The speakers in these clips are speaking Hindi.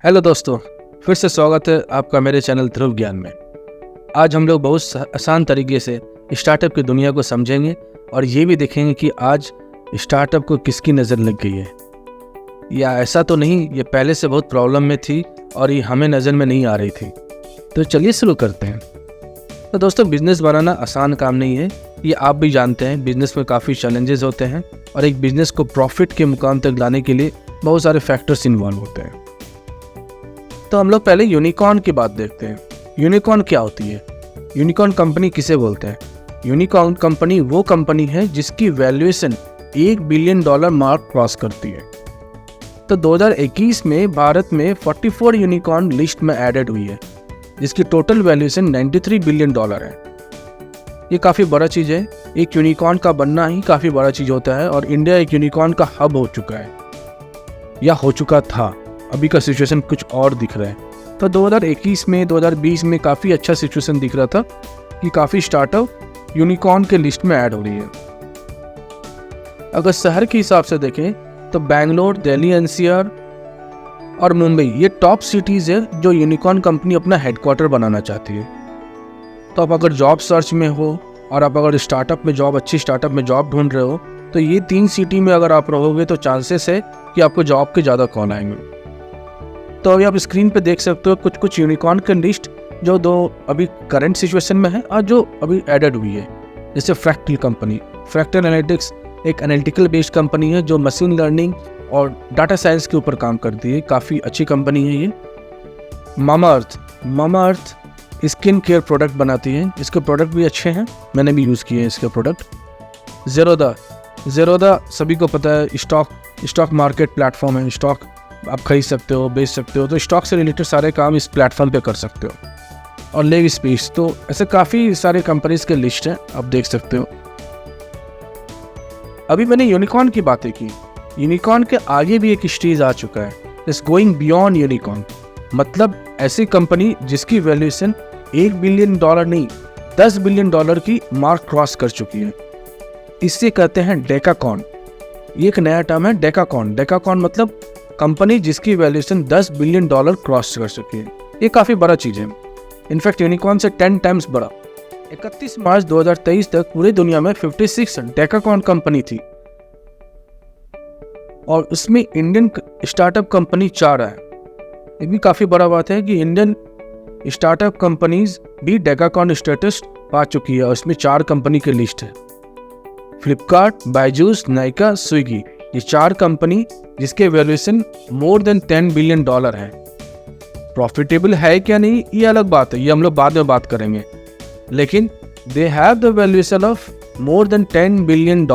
हेलो दोस्तों, फिर से स्वागत है आपका मेरे चैनल ध्रुव ज्ञान में। आज हम लोग बहुत आसान तरीके से स्टार्टअप की दुनिया को समझेंगे और ये भी देखेंगे कि आज स्टार्टअप को किसकी नज़र लग गई है, या ऐसा तो नहीं ये पहले से बहुत प्रॉब्लम में थी और ये हमें नज़र में नहीं आ रही थी। तो चलिए शुरू करते हैं। तो दोस्तों, बिज़नेस बनाना आसान काम नहीं है, ये आप भी जानते हैं। बिज़नेस में काफ़ी चैलेंजेस होते हैं और एक बिज़नेस को प्रॉफिट के मुकाम तक लाने के लिए बहुत सारे फैक्टर्स इन्वॉल्व होते हैं। तो हम लोग पहले यूनिकॉर्न की बात देखते हैं। यूनिकॉर्न क्या होती है? यूनिकॉर्न कंपनी किसे बोलते हैं? यूनिकॉर्न कंपनी वो कंपनी है जिसकी वैल्यूएशन $1 बिलियन मार्क क्रॉस करती है। तो 2021 में भारत में 44 यूनिकॉर्न लिस्ट में एडेड हुई है, जिसकी टोटल वैल्यूएशन $93 बिलियन है। ये काफ़ी बड़ा चीज़ है। एक यूनिकॉर्न का बनना ही काफ़ी बड़ा चीज़ होता है और इंडिया एक यूनिकॉर्न का हब हो चुका है या हो चुका था। अभी का सिचुएशन कुछ और दिख रहा है। तो 2021 में 2020 में काफ़ी अच्छा सिचुएशन दिख रहा था कि काफ़ी स्टार्टअप यूनिकॉर्न के लिस्ट में ऐड हो रही है। अगर शहर के हिसाब से देखें तो बेंगलोर, दिल्ली एनसीआर और मुंबई ये टॉप सिटीज़ है जो यूनिकॉर्न कंपनी अपना हेडक्वार्टर बनाना चाहती है। तो आप अगर जॉब सर्च में हो और आप अगर स्टार्टअप में जॉब, अच्छी स्टार्टअप में जॉब ढूंढ रहे हो, तो ये 3 सिटी में अगर आप रहोगे तो चांसेस है कि आपको जॉब के ज़्यादा कॉल आएंगे। तो अभी आप स्क्रीन पे देख सकते हो कुछ यूनिकॉर्न के लिस्ट जो 2 अभी करंट सिचुएशन में है और जो अभी एडेड हुई है। जैसे फ्रैक्टल कंपनी, फ्रैक्टल एनालिटिक्स एक एनालिटिकल बेस्ड कंपनी है जो मशीन लर्निंग और डाटा साइंस के ऊपर काम करती है। काफ़ी अच्छी कंपनी है ये। मामा अर्थ स्किन केयर प्रोडक्ट बनाती है। इसके प्रोडक्ट भी अच्छे हैं, मैंने भी यूज़ किए हैं इसके प्रोडक्ट। ज़ेरोदा सभी को पता है, स्टॉक मार्केट प्लेटफॉर्म है। स्टॉक आप खरीद सकते हो, बेच सकते हो, तो स्टॉक से रिलेटेड सारे काम इस प्लेटफॉर्म पे कर सकते हो। और लेव स्पेस, तो ऐसे काफ़ी सारे कंपनीज के लिस्ट हैं, आप देख सकते हो। अभी मैंने यूनिकॉर्न की बातें की। यूनिकॉर्न के आगे भी एक स्टेज आ चुका है, इट्स गोइंग बियॉन्ड यूनिकॉर्न। मतलब ऐसी कंपनी जिसकी वैल्यूएशन $1 बिलियन नहीं, $10 बिलियन की मार्क क्रॉस कर चुकी है। इससे कहते हैं डेकाकॉर्न। ये एक नया टर्म है, डेकाकॉर्न। डेकाकॉर्न मतलब कंपनी जिसकी वैल्यूएशन $10 बिलियन क्रॉस कर चुकी है। ये काफ़ी बड़ा चीज़ है। इनफैक्ट यूनिकॉर्न से 10 टाइम्स बड़ा। 31 मार्च 2023 तक पूरी दुनिया में 56 डेकाकॉर्न कंपनी थी और उसमें इंडियन स्टार्टअप कंपनी 4 है। ये भी काफ़ी बड़ा बात है कि इंडियन स्टार्टअप कंपनीज भी डेकाकॉर्न स्टेटस पा चुकी है और इसमें 4 कंपनी की लिस्ट है। फ्लिपकार्ट, बायजूस, नाइका, स्विगी, ये 4 कंपनी जिसके वैल्यूएशन मोर देन $10 बिलियन है। प्रॉफिटेबल है क्या नहीं ये अलग बात है, ये हम लोग बाद में बात करेंगे, लेकिन they have the valuation of more than $10 billion.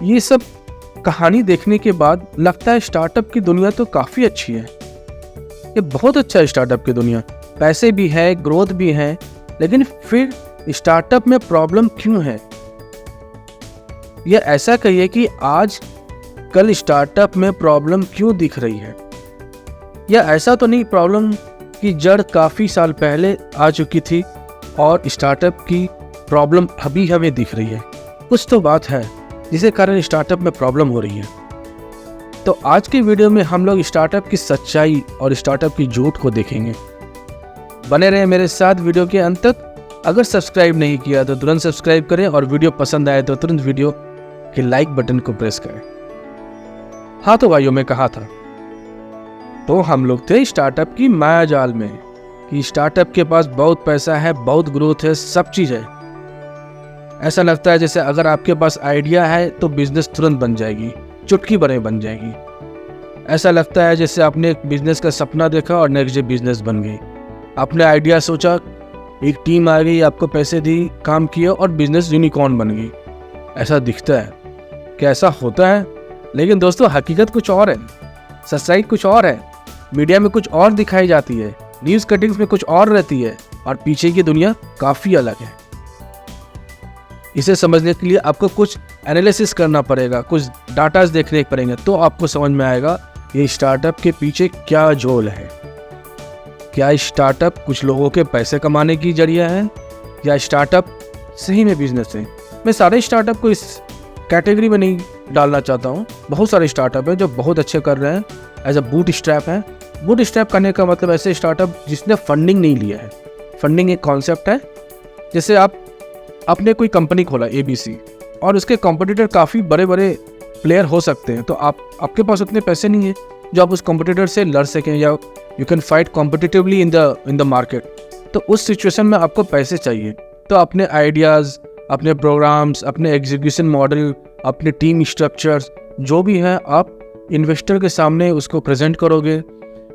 ये सब कहानी देखने के बाद लगता है स्टार्टअप की दुनिया तो काफ़ी अच्छी है। ये बहुत अच्छा है स्टार्टअप की दुनिया, पैसे भी है, ग्रोथ भी है, लेकिन फिर स्टार्टअप में प्रॉब्लम क्यों है? या ऐसा कहिए कि आज कल स्टार्टअप में प्रॉब्लम क्यों दिख रही है? या ऐसा तो नहीं प्रॉब्लम की जड़ काफ़ी साल पहले आ चुकी थी और स्टार्टअप की प्रॉब्लम अभी हमें दिख रही है? कुछ तो बात है जिसके कारण स्टार्टअप में प्रॉब्लम हो रही है। तो आज की वीडियो में हम लोग स्टार्टअप की सच्चाई और स्टार्टअप की झूठ को देखेंगे। बने रहे मेरे साथ वीडियो के अंत तक। अगर सब्सक्राइब नहीं किया तो तुरंत सब्सक्राइब करें और वीडियो पसंद आए तो तुरंत वीडियो के लाइक बटन को प्रेस करें। हाँ तो भाइयों, मैं कहा था, तो हम लोग थे स्टार्टअप की माया जाल में कि स्टार्टअप के पास बहुत पैसा है, बहुत ग्रोथ है, सब चीज़ है। ऐसा लगता है जैसे अगर आपके पास आइडिया है तो बिजनेस तुरंत बन जाएगी, चुटकी भरे बन जाएगी। ऐसा लगता है जैसे आपने एक बिजनेस का सपना देखा और नेक्स्ट डे बिजनेस बन गई। आपने आइडिया सोचा, एक टीम आ गई, आपको पैसे दी, काम किया और बिजनेस यूनिकॉर्न बन गई। ऐसा दिखता है, क्या ऐसा होता है? लेकिन दोस्तों, हकीकत कुछ और है, सच्चाई कुछ और है। मीडिया में कुछ और दिखाई जाती है, न्यूज़ कटिंग्स में कुछ और रहती है और पीछे की दुनिया काफ़ी अलग है। इसे समझने के लिए आपको कुछ एनालिसिस करना पड़ेगा, कुछ डाटाज देखने पड़ेंगे, तो आपको समझ में आएगा ये स्टार्टअप के पीछे क्या झोल है। क्या स्टार्टअप कुछ लोगों के पैसे कमाने की जरिया है या स्टार्टअप सही में बिजनेस है? मैं सारे स्टार्टअप को इस कैटेगरी में नहीं डालना चाहता हूँ। बहुत सारे स्टार्टअप हैं जो बहुत अच्छे कर रहे हैं, एज अ बूट स्ट्रैप है, बूट स्ट्रैप करने का मतलब ऐसे स्टार्टअप जिसने फंडिंग नहीं लिया है। फंडिंग एक कॉन्सेप्ट है, जैसे आपने कोई कंपनी खोला ABC और उसके कॉम्पिटिटर काफ़ी बड़े बड़े प्लेयर हो सकते हैं, तो आपके पास उतने पैसे नहीं है जो आप उस कॉम्पिटिटर से लड़ सकें या you can fight competitively in the market. तो उस सिचुएशन में आपको पैसे चाहिए, तो अपने आइडियाज़, अपने प्रोग्राम्स, अपने एग्जीक्यूशन मॉडल, अपने टीम स्ट्रक्चर्स जो भी है आप इन्वेस्टर के सामने उसको प्रेजेंट करोगे,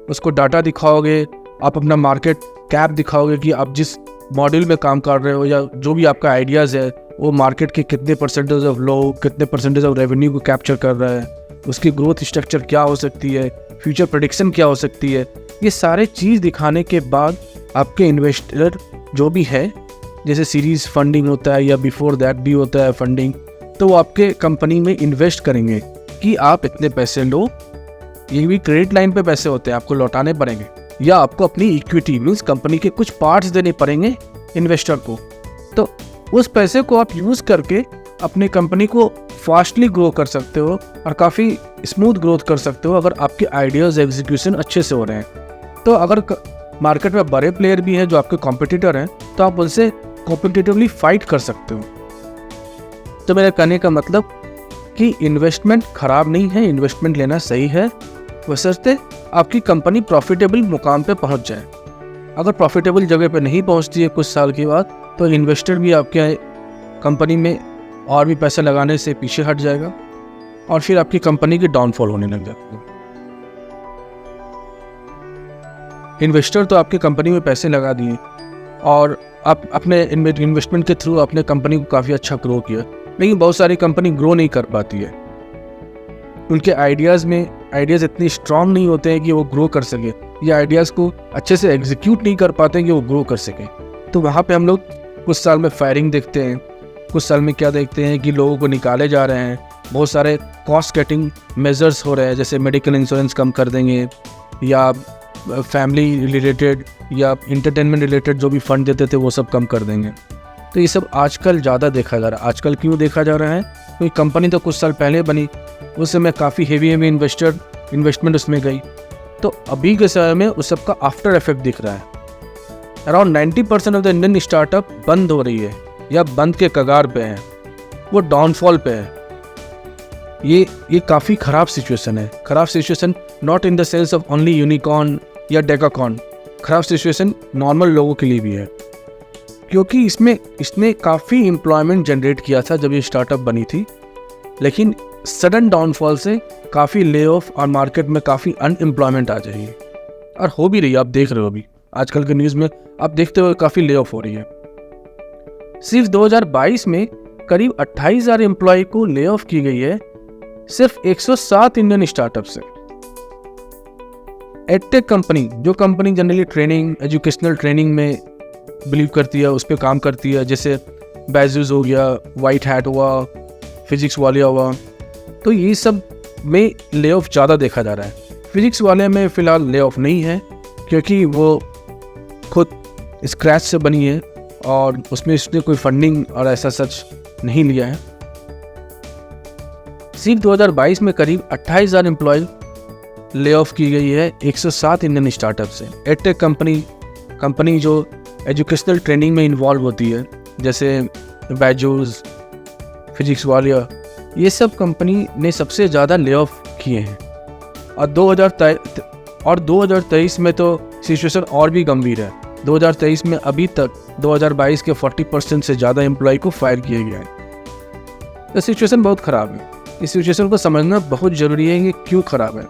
उसको डाटा दिखाओगे, आप अपना मार्केट कैप दिखाओगे कि आप जिस मॉडल में काम कर रहे हो या जो भी आपका आइडियाज़ है वो मार्केट के कितने परसेंटेज ऑफ लो, कितने परसेंटेज ऑफ रेवेन्यू को कैप्चर कर रहा है, उसकी ग्रोथ स्ट्रक्चर क्या हो सकती है, फ्यूचर प्रेडिक्शन क्या हो सकती है। ये सारे चीज़ दिखाने के बाद आपके इन्वेस्टर जो भी है, जैसे सीरीज़ फंडिंग होता है या बिफोर दैट भी होता है फंडिंग, तो वो आपके कंपनी में इन्वेस्ट करेंगे कि आप इतने पैसे लो। ये भी क्रेडिट लाइन पे पैसे होते हैं, आपको लौटाने पड़ेंगे, या आपको अपनी इक्विटी मीन्स कंपनी के कुछ पार्ट्स देने पड़ेंगे इन्वेस्टर को। तो उस पैसे को आप यूज़ करके अपनी कंपनी को फास्टली ग्रो कर सकते हो और काफ़ी स्मूथ ग्रोथ कर सकते हो अगर आपके आइडियाज़ एग्जीक्यूशन अच्छे से हो रहे हैं। तो अगर मार्केट में बड़े प्लेयर भी हैं जो आपके कॉम्पिटिटर हैं, तो आप उनसे कॉम्पिटिटिवली फाइट कर सकते हो। तो मेरे कहने का मतलब कि इन्वेस्टमेंट ख़राब नहीं है, इन्वेस्टमेंट लेना सही है, बशर्ते आपकी कंपनी प्रॉफिटेबल मुकाम पे पहुंच जाए। अगर प्रॉफिटेबल जगह पे नहीं पहुंचती है कुछ साल के बाद, तो इन्वेस्टर भी आपके कंपनी में और भी पैसा लगाने से पीछे हट जाएगा और फिर आपकी कंपनी की डाउनफॉल होने लग जाती है। इन्वेस्टर तो आपकी कंपनी में पैसे लगा दिए और आप अपने इन्वेस्टमेंट के थ्रू अपने कंपनी को काफ़ी अच्छा ग्रो किया, लेकिन बहुत सारी कंपनी ग्रो नहीं कर पाती है। उनके आइडियाज़ इतनी स्ट्रांग नहीं होते हैं कि वो ग्रो कर सके, या आइडियाज़ को अच्छे से एग्जीक्यूट नहीं कर पाते हैं कि वो ग्रो कर सकें। तो वहाँ पे हम लोग कुछ साल में फायरिंग देखते हैं, कुछ साल में क्या देखते हैं कि लोगों को निकाले जा रहे हैं, बहुत सारे कॉस्ट कटिंग मेजर्स हो रहे हैं, जैसे मेडिकल इंश्योरेंस कम कर देंगे या फैमिली रिलेटेड या इंटरटेनमेंट रिलेटेड जो भी फंड देते थे वो सब कम कर देंगे। तो ये सब आजकल ज़्यादा देखा जा रहा है। आजकल क्यों देखा जा रहा है? क्योंकि कंपनी तो कुछ साल पहले बनी, उस समय काफ़ी हेवी इन्वेस्टमेंट उसमें गई, तो अभी के समय में उस सब का आफ्टर इफेक्ट दिख रहा है। Around 90% of the Indian startup बंद हो रही है या बंद के कगार पे है, वो डाउनफॉल पे है। ये काफ़ी ख़राब सिचुएशन है। ख़राब situation not in the sense of only unicorn या डेकाकॉन, ख़राब सिचुएशन नॉर्मल लोगों के लिए भी है, क्योंकि इसने काफ़ी एम्प्लॉयमेंट जनरेट किया था जब ये स्टार्टअप बनी थी, लेकिन सडन डाउनफॉल से काफ़ी ले ऑफ और मार्केट में काफ़ी अनएम्प्लॉयमेंट आ जाएगी, और हो भी रही है। आप देख रहे हो अभी आजकल के न्यूज़ में आप देखते हो काफ़ी ले ऑफ हो रही है। सिर्फ 2022 में करीब 28,000 एम्प्लॉय को ले ऑफ की गई है, सिर्फ 107 इंडियन स्टार्टअप से। एडटेक कंपनी, जो company generally training, educational training में बिलीव करती है, उस पर काम करती है, जैसे बैजूस हो गया, वाइट हैट हुआ, फिजिक्स वाले हुआ, तो ये सब में ले ऑफ ज़्यादा देखा जा रहा है। फिजिक्स वाले में फ़िलहाल ले ऑफ नहीं है, क्योंकि वो खुद स्क्रैच से बनी है और उसमें इसने कोई फंडिंग और ऐसा सच नहीं लिया है। सिर्फ 2022 में करीब 28,000 एम्प्लॉय ले ऑफ की गई है 107 इंडियन स्टार्टअप से। एडटेक कंपनी जो एजुकेशनल ट्रेनिंग में इन्वॉल्व होती है, जैसे बैजूस, फिजिक्स वाले, ये सब कंपनी ने सबसे ज़्यादा ले ऑफ किए हैं। और 2023 में तो सिचुएशन और भी गंभीर है। 2023 में अभी तक 2022 के 40% से ज़्यादा एम्प्लॉय को फायर किया गया है। तो सिचुएशन बहुत ख़राब है। इस सिचुएशन को समझना बहुत ज़रूरी है कि क्यों ख़राब है।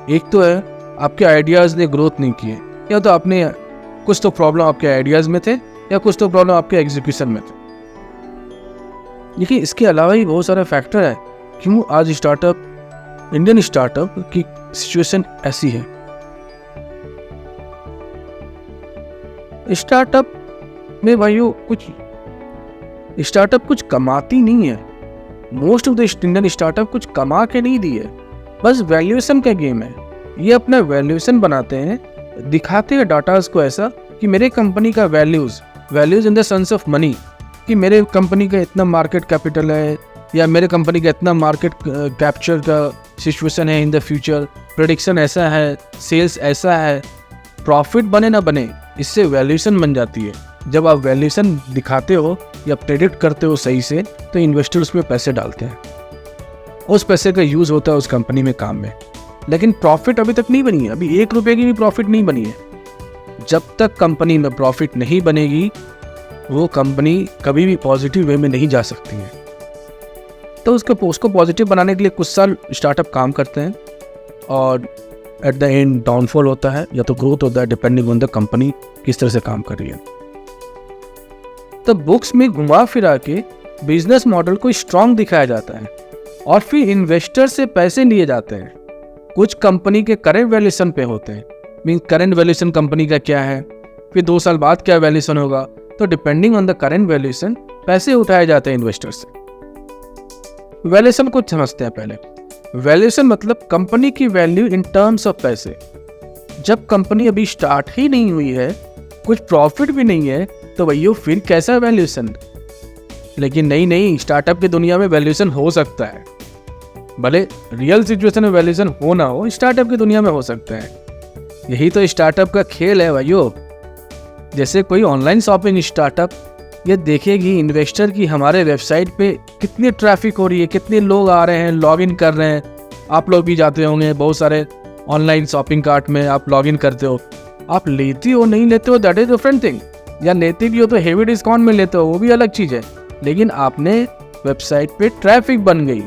एक तो है आपके आइडियाज़ ने ग्रोथ नहीं किए, या तो आपने कुछ तो प्रॉब्लम आपके आइडियाज़ में थे या कुछ तो प्रॉब्लम आपके एग्जीक्यूशन में थे। लेकिन इसके अलावा ही बहुत सारे फैक्टर है क्यों आज इंडियन स्टार्टअप की सिचुएशन ऐसी है। स्टार्टअप में भाइयों कुछ कमाती नहीं है। Most of the Indian startup कुछ कमा के नहीं दी है, बस वैल्यूएशन का गेम है। ये अपना वैल्यूएशन बनाते हैं, दिखाते हैं डाटाज को ऐसा कि मेरे कंपनी का values in the sense of money, कि मेरे कंपनी का इतना मार्केट कैपिटल है या मेरे कंपनी का इतना मार्केट कैप्चर का सिचुएशन है इन द फ्यूचर, प्रेडिक्शन ऐसा है, सेल्स ऐसा है। प्रॉफिट बने ना बने, इससे वैल्यूएशन बन जाती है। जब आप वैल्यूएशन दिखाते हो या प्रेडिक्ट करते हो सही से, तो इन्वेस्टर उसमें पैसे डालते हैं, उस पैसे का यूज़ होता है उस कंपनी में, काम में। लेकिन प्रॉफिट अभी तक नहीं बनी है, अभी 1 रुपये की भी प्रॉफिट नहीं बनी है। जब तक कंपनी में प्रॉफिट नहीं बनेगी, वो कंपनी कभी भी पॉजिटिव वे में नहीं जा सकती है। तो उसको पॉजिटिव बनाने के लिए कुछ साल स्टार्टअप काम करते हैं और एट द एंड डाउनफॉल होता है या तो ग्रोथ होता है, डिपेंडिंग ऑन द कंपनी किस तरह से काम कर रही है। तो बुक्स में घुमा फिरा के बिजनेस मॉडल को स्ट्रांग दिखाया जाता है और फिर इन्वेस्टर से पैसे लिए जाते हैं। कुछ कंपनी के करेंट वैल्यूएशन पे होते हैं, मीन करेंट वैल्यूएशन कंपनी का क्या है, फिर 2 साल बाद क्या वैल्यूएशन होगा, तो depending on the current valuation पैसे उठाए जाते हैं इन्वेस्टर से। वैल्यूएशन को समझते हैं पहले। वैल्यूएशन मतलब कंपनी की वैल्यू इन टर्म्स ऑफ पैसे। जब कंपनी अभी स्टार्ट ही नहीं हुई है, कुछ प्रॉफिट भी नहीं है, तो भैया फिर कैसा वैल्यूएशन। लेकिन नहीं, स्टार्टअप की दुनिया में वैल्यूएशन हो सकता है। भले रियल सिचुएशन में वैल्यूएशन हो ना हो, स्टार्टअप की दुनिया में हो सकता है। यही तो स्टार्टअप का खेल है भाइयों। जैसे कोई ऑनलाइन शॉपिंग स्टार्टअप ये देखेगी इन्वेस्टर की हमारे वेबसाइट पे कितनी ट्रैफिक हो रही है, कितने लोग आ रहे हैं, लॉगिन कर रहे हैं। आप लोग भी जाते होंगे बहुत सारे ऑनलाइन शॉपिंग कार्ट में, आप लॉगिन करते हो। आप लेते हो नहीं लेते हो दैट इज डिफरेंट थिंग, या लेते भी हो तो हेवी डिस्काउंट में लेते हो, वो भी अलग चीज़ है। लेकिन आपने वेबसाइट पे ट्रैफिक बन गई,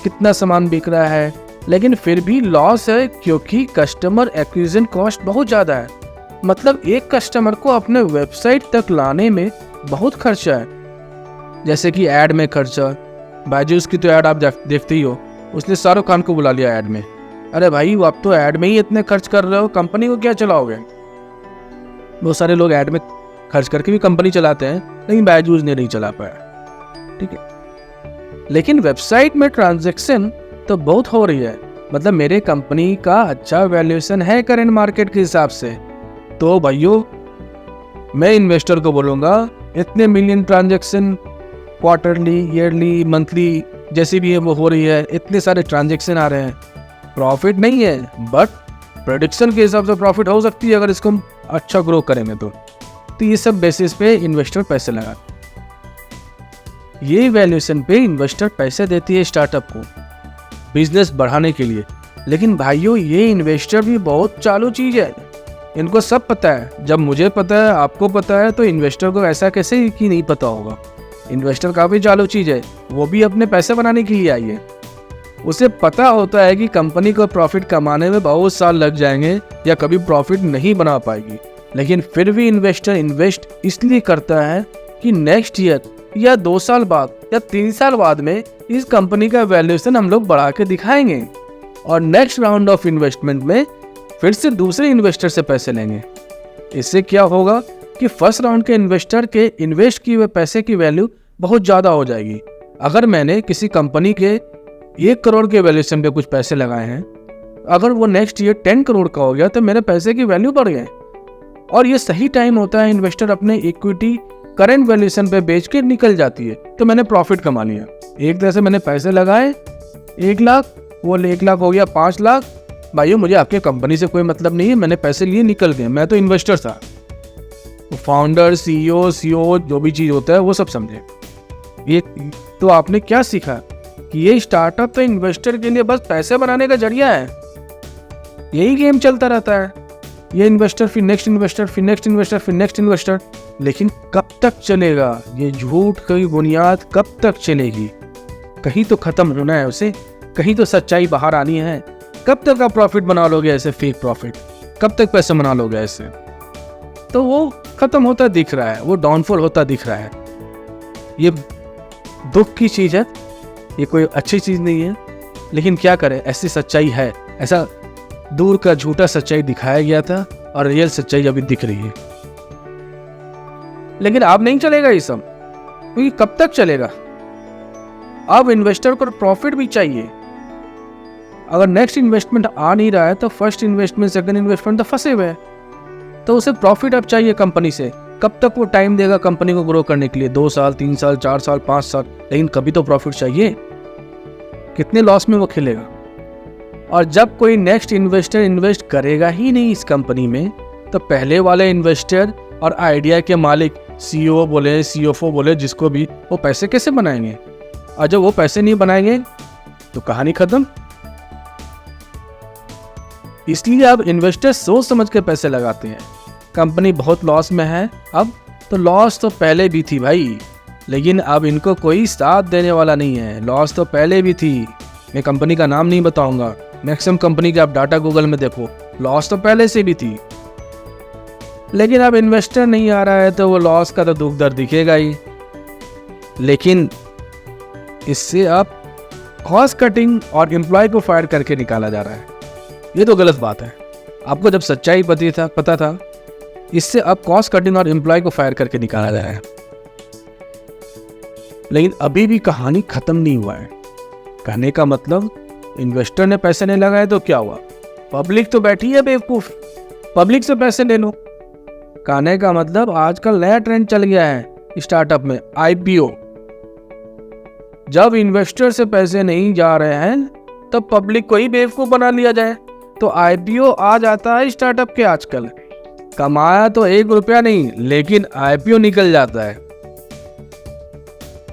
कितना सामान बिक रहा है, लेकिन फिर भी लॉस है क्योंकि कस्टमर एक्विजिशन कॉस्ट बहुत ज़्यादा है। मतलब एक कस्टमर को अपने वेबसाइट तक लाने में बहुत खर्चा है। जैसे कि ऐड में खर्चा, बायजूस की तो ऐड आप देखते ही हो, उसने शाहरुख खान को बुला लिया ऐड में। अरे भाई आप तो ऐड में ही इतने खर्च कर रहे हो, कंपनी को क्या चलाओगे। बहुत सारे लोग ऐड में खर्च करके भी कंपनी चलाते हैं, लेकिन बायजूस ने नहीं चला पाया, ठीक है। लेकिन वेबसाइट में ट्रांजैक्शन तो बहुत हो रही है, मतलब मेरे कंपनी का अच्छा वैल्यूएशन है करंट मार्केट के हिसाब से, तो भाइयों मैं इन्वेस्टर को बोलूँगा इतने million transaction quarterly, yearly, monthly जैसी भी है वो हो रही है, इतने सारे ट्रांजैक्शन आ रहे हैं, प्रॉफिट नहीं है, बट प्रेडिक्शन के हिसाब से प्रॉफिट हो सकती है अगर इसको हम अच्छा ग्रो करेंगे तो ये सब बेसिस पे इन्वेस्टर पैसे लगा, ये वैल्यूएशन पे इन्वेस्टर पैसे देती है स्टार्टअप को बिजनेस बढ़ाने के लिए। लेकिन भाइयों ये इन्वेस्टर भी बहुत चालू चीज़ है, इनको सब पता है। जब मुझे पता है, आपको पता है, तो इन्वेस्टर को ऐसा कैसे कि नहीं पता होगा। इन्वेस्टर काफ़ी चालू चीज़ है, वो भी अपने पैसे बनाने के लिए आई है। उसे पता होता है कि कंपनी को प्रॉफिट कमाने में बहुत साल लग जाएंगे या कभी प्रॉफिट नहीं बना पाएगी, लेकिन फिर भी इन्वेस्टर इन्वेस्ट इसलिए करता है कि नेक्स्ट ईयर या 2 साल बाद या 3 साल बाद में इस कंपनी का वैल्यूएशन हम लोग बढ़ा के दिखाएंगे और नेक्स्ट राउंड ऑफ इन्वेस्टमेंट में फिर से दूसरे इन्वेस्टर से पैसे लेंगे। इससे क्या होगा कि फर्स्ट राउंड के इन्वेस्टर के इन्वेस्ट किए हुए पैसे की वैल्यू बहुत ज़्यादा हो जाएगी। अगर मैंने किसी कंपनी के 1 करोड़ के वैल्यूएशन पे कुछ पैसे लगाए हैं, अगर वो नेक्स्ट ईयर 10 करोड़ का हो गया तो मेरे पैसे की वैल्यू बढ़ गए। और ये सही टाइम होता है इन्वेस्टर अपने इक्विटी करंट वैल्यूएशन पे बेच के निकल जाती है, तो मैंने प्रॉफिट कमा लिया। एक तरह से मैंने पैसे लगाए 1 लाख, वो 1 लाख हो गया 5 लाख। भाइयों मुझे आपके कंपनी से कोई मतलब नहीं है, मैंने पैसे लिए निकल गए, मैं तो इन्वेस्टर था। फाउंडर, सीईओ जो भी चीज़ होता है वो सब समझे। ये तो आपने क्या सीखा कि ये स्टार्टअप तो इन्वेस्टर के लिए बस पैसे बनाने का जरिया है, यही गेम चलता रहता है। ये इन्वेस्टर फिर नेक्स्ट इन्वेस्टर फिर नेक्स्ट इन्वेस्टर फिर नेक्स्ट इन्वेस्टर, लेकिन कब तक चलेगा ये झूठ की बुनियाद, कब तक चलेगी। कहीं तो ख़त्म होना है उसे, कहीं तो सच्चाई बाहर आनी है। कब तक आप प्रॉफिट बना लोगे ऐसे फेक प्रॉफिट, कब तक पैसे बना लोगे ऐसे। तो वो ख़त्म होता दिख रहा है, वो डाउनफॉल होता दिख रहा है। ये दुख की चीज़ है, ये कोई अच्छी चीज़ नहीं है, लेकिन क्या करें, ऐसी सच्चाई है। ऐसा दूर का झूठा सच्चाई दिखाया गया था और रियल सच्चाई अभी दिख रही है। लेकिन अब नहीं चलेगा ये सब, क्योंकि कब तक चलेगा। अब इन्वेस्टर को प्रॉफिट भी चाहिए। अगर नेक्स्ट इन्वेस्टमेंट आ नहीं रहा है तो फर्स्ट इन्वेस्टमेंट, सेकंड इन्वेस्टमेंट तो फंसे हुए हैं, तो उसे प्रॉफिट अब चाहिए कंपनी से। कब तक वो टाइम देगा कंपनी को ग्रो करने के लिए? 2 साल, 3 साल, 4 साल, 5 साल, लेकिन कभी तो प्रॉफिट चाहिए। कितने लॉस में वो खेलेगा? और जब कोई नेक्स्ट इन्वेस्टर इन्वेस्ट करेगा ही नहीं इस कंपनी में, तो पहले वाले इन्वेस्टर और आइडिया के मालिक, सीईओ बोले, सीएफओ बोले, जिसको भी, वो पैसे कैसे बनाएंगे? और जब वो पैसे नहीं बनाएंगे तो कहानी खत्म। इसलिए अब इन्वेस्टर सोच समझ के पैसे लगाते हैं। कंपनी बहुत लॉस में है अब, तो लॉस तो पहले भी थी भाई, लेकिन अब इनको कोई साथ देने वाला नहीं है। लॉस तो पहले भी थी, मैं कंपनी का नाम नहीं बताऊंगा, मैक्सिमम कंपनी के आप डाटा गूगल में देखो, लॉस तो पहले से भी थी। लेकिन अब इन्वेस्टर नहीं आ रहा है तो वो लॉस का तो दुख दर्द दिखेगा ही। लेकिन इससे अब कॉस्ट कटिंग और एम्प्लॉय को फायर करके निकाला जा रहा है, ये तो गलत बात है। आपको जब सच्चाई पता था, इससे अब कॉस्ट कटिंग और एम्प्लॉय को फायर करके निकाला जा रहा है। लेकिन अभी भी कहानी खत्म नहीं हुआ है। कहने का मतलब, इन्वेस्टर ने पैसे नहीं लगाए तो क्या हुआ? पब्लिक तो बैठी है बेवकूफ, पब्लिक से पैसे ले लो। कहने का मतलब आजकल नया ट्रेंड चल गया है स्टार्टअप में, आईपीओ। जब इन्वेस्टर से पैसे नहीं जा रहे हैं तब पब्लिक को ही बेवकूफ बना लिया जाए, तो आईपीओ आ जाता है स्टार्टअप के। आजकल कमाया तो 1 रुपया नहीं, लेकिन आईपीओ निकल जाता है।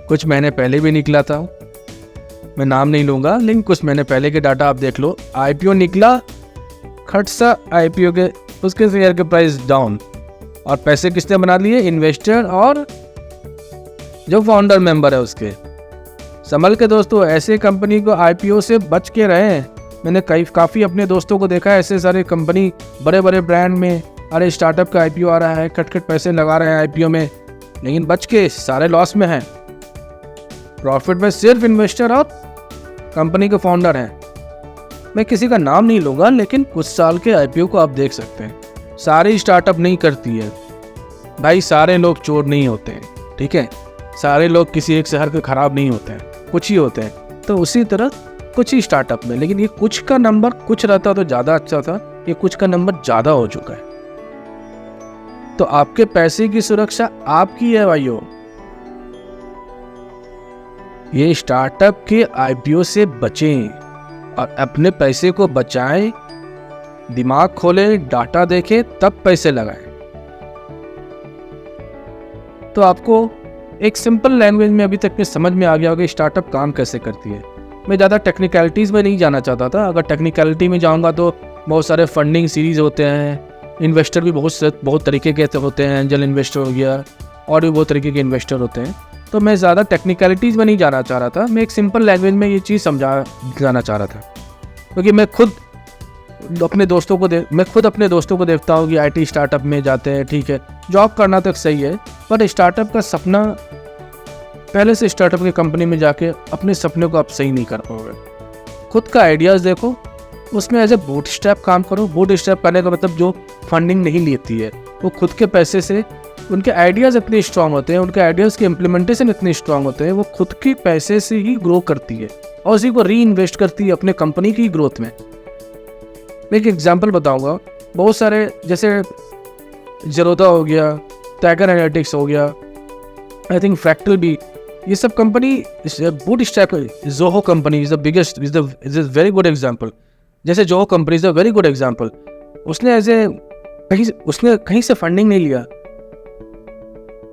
कुछ महीने पहले भी निकला था, मैं नाम नहीं लूंगा, लेकिन कुछ महीने पहले के डाटा आप देख लो। आईपीओ निकला, खट सा आईपीओ के उसके शेयर के प्राइस डाउन, और पैसे किसने बना लिए? इन्वेस्टर और जो फाउंडर मेंबर है उसके। संभल के दोस्तों, ऐसे कंपनी को आईपीओ से बच के रहे। मैंने काफ़ी अपने दोस्तों को देखा है, ऐसे सारे कंपनी बड़े बड़े ब्रांड में, अरे स्टार्टअप का आईपीओ आ रहा है, खट पैसे लगा रहे हैं आईपीओ में, लेकिन बच के सारे लॉस में हैं। प्रॉफिट में सिर्फ इन्वेस्टर और कंपनी के फाउंडर हैं। मैं किसी का नाम नहीं लूँगा, लेकिन कुछ साल के आईपीओ को आप देख सकते हैं। सारी स्टार्टअप नहीं करती है भाई, सारे लोग चोर नहीं होते हैं, ठीक है? सारे लोग किसी एक शहर के खराब नहीं होते हैं, कुछ ही होते हैं। तो उसी तरह कुछ ही स्टार्टअप में, लेकिन ये कुछ का नंबर कुछ रहता तो ज़्यादा अच्छा था, ये कुछ का नंबर ज़्यादा हो चुका है। तो आपके पैसे की सुरक्षा आपकी है भाइयों। ये स्टार्टअप के आईपीओ से बचें और अपने पैसे को बचाएं, दिमाग खोलें, डाटा देखें, तब पैसे लगाएं। तो आपको एक सिंपल लैंग्वेज में अभी तक में समझ में आ गया होगा स्टार्टअप काम कैसे करती है। मैं ज़्यादा टेक्निकलिटीज़ में नहीं जाना चाहता था। अगर टेक्निकलिटी में जाऊंगा तो बहुत सारे फंडिंग सीरीज होते हैं, इन्वेस्टर भी बहुत तरीके के होते हैं, एंजल इन्वेस्टर हो गया, और भी बहुत तरीके के इन्वेस्टर होते हैं। तो मैं ज़्यादा टेक्निकलिटीज़ में नहीं जाना चाह रहा था, मैं एक सिंपल लैंग्वेज में ये चीज़ समझाना चाह रहा था। क्योंकि मैं खुद अपने दोस्तों को देखता हूँ कि आईटी स्टार्टअप में जाते हैं, ठीक है, जॉब करना तक सही है, पर स्टार्टअप का सपना, पहले से स्टार्टअप की कंपनी में जाके अपने सपने को आप सही नहीं कर पाओगे। खुद का आइडियाज़ देखो, उसमें एज ए बूटस्ट्रैप काम करो। बूटस्ट्रैप करने का मतलब जो फंडिंग नहीं लेती है, वो खुद के पैसे से, उनके आइडियाज़ इतने स्ट्रांग होते हैं, उनके आइडियाज़ के इम्प्लीमेंटेशन इतने स्ट्रांग होते हैं, वो खुद के पैसे से ही ग्रो करती है और उसी को री इन्वेस्ट करती है अपने कंपनी की ग्रोथ में। मैं एक एग्जांपल बताऊंगा। बहुत सारे, जैसे जेरोदा हो गया, टाइगर एनालिटिक्स हो गया, आई थिंक फ्रैक्टल भी, ये सब company bootstrap. Zoho company is the biggest, is a very good example. जैसे Zoho company is a very good example. उसने कहीं से फंडिंग नहीं लिया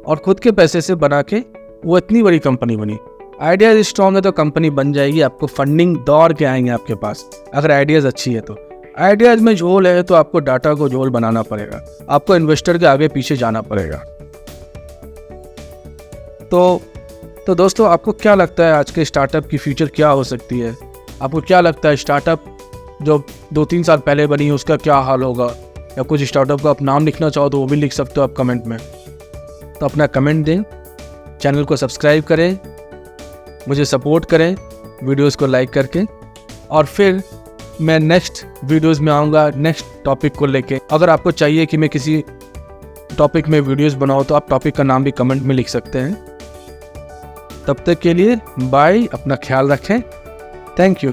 और खुद के पैसे से बना के वो इतनी बड़ी कंपनी बनी। आइडियाज स्ट्रॉन्ग है तो कंपनी बन जाएगी, आपको फंडिंग दौड़ के आएंगे आपके पास, अगर आइडियाज़ अच्छी है तो। आइडियाज में झोल है तो आपको डाटा को झोल बनाना पड़ेगा, आपको इन्वेस्टर के आगे पीछे जाना पड़ेगा। तो दोस्तों, आपको क्या लगता है आज के स्टार्टअप की फ्यूचर क्या हो सकती है? आपको क्या लगता है स्टार्टअप जो 2-3 साल पहले बनी है उसका क्या हाल होगा? या कुछ स्टार्टअप का आप नाम लिखना चाहो तो वो भी लिख सकते हो आप कमेंट में। तो अपना कमेंट दें, चैनल को सब्सक्राइब करें, मुझे सपोर्ट करें वीडियोस को लाइक करके, और फिर मैं नेक्स्ट वीडियोस में आऊँगा नेक्स्ट टॉपिक को लेके। अगर आपको चाहिए कि मैं किसी टॉपिक में वीडियोस बनाऊँ तो आप टॉपिक का नाम भी कमेंट में लिख सकते हैं। तब तक के लिए बाय, अपना ख्याल रखें, थैंक यू।